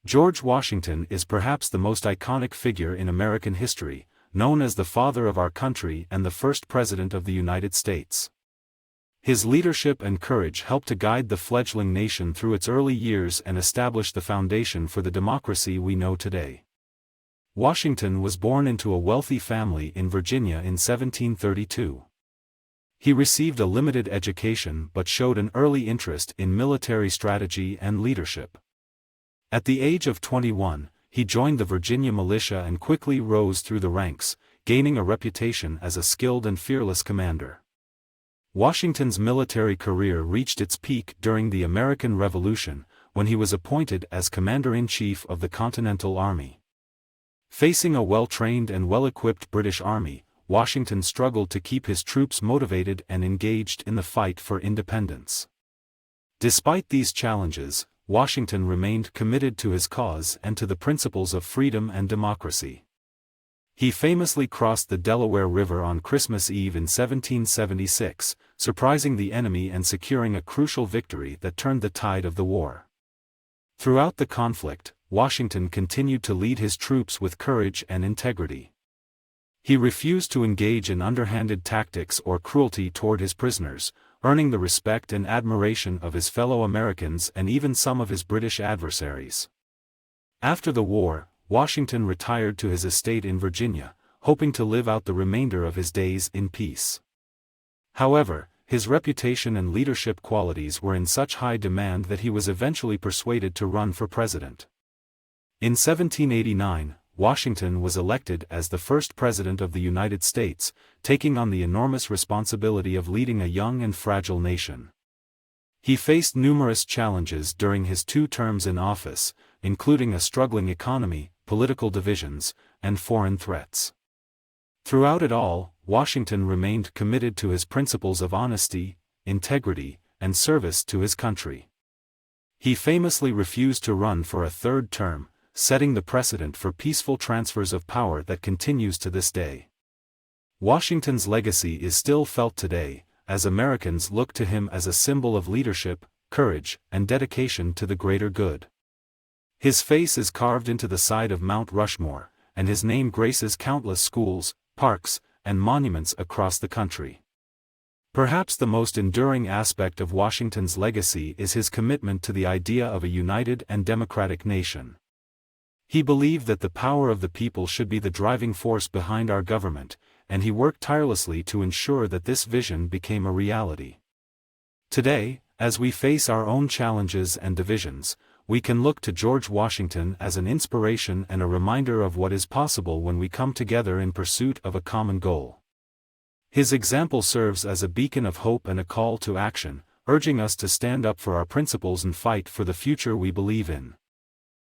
George Washington is perhaps the most iconic figure in American history, known as the father of our country and the first President of the United States. His leadership and courage helped to guide the fledgling nation through its early years and establish the foundation for the democracy we know today. Washington was born into a wealthy family in Virginia in 1732. He received a limited education but showed an early interest in military strategy and leadership. At the age of 21, he joined the Virginia militia and quickly rose through the ranks, gaining a reputation as a skilled and fearless commander. Washington's military career reached its peak during the American Revolution, when he was appointed as Commander-in-Chief of the Continental Army. Facing a well-trained and well-equipped British army, Washington struggled to keep his troops motivated and engaged in the fight for independence. Despite these challenges, Washington remained committed to his cause and to the principles of freedom and democracy. He famously crossed the Delaware River on Christmas Eve in 1776, surprising the enemy and securing a crucial victory that turned the tide of the war. Throughout the conflict, Washington continued to lead his troops with courage and integrity. He refused to engage in underhanded tactics or cruelty toward his prisoners, earning the respect and admiration of his fellow Americans and even some of his British adversaries. After the war, Washington retired to his estate in Virginia, hoping to live out the remainder of his days in peace. However, his reputation and leadership qualities were in such high demand that he was eventually persuaded to run for president. In 1789, Washington was elected as the first President of the United States, taking on the enormous responsibility of leading a young and fragile nation. He faced numerous challenges during his 2 terms in office, including a struggling economy, political divisions, and foreign threats. Throughout it all, Washington remained committed to his principles of honesty, integrity, and service to his country. He famously refused to run for a 3rd term, setting the precedent for peaceful transfers of power that continues to this day. Washington's legacy is still felt today, as Americans look to him as a symbol of leadership, courage, and dedication to the greater good. His face is carved into the side of Mount Rushmore, and his name graces countless schools, parks, and monuments across the country. Perhaps the most enduring aspect of Washington's legacy is his commitment to the idea of a united and democratic nation. He believed that the power of the people should be the driving force behind our government, and he worked tirelessly to ensure that this vision became a reality. Today, as we face our own challenges and divisions, we can look to George Washington as an inspiration and a reminder of what is possible when we come together in pursuit of a common goal. His example serves as a beacon of hope and a call to action, urging us to stand up for our principles and fight for the future we believe in.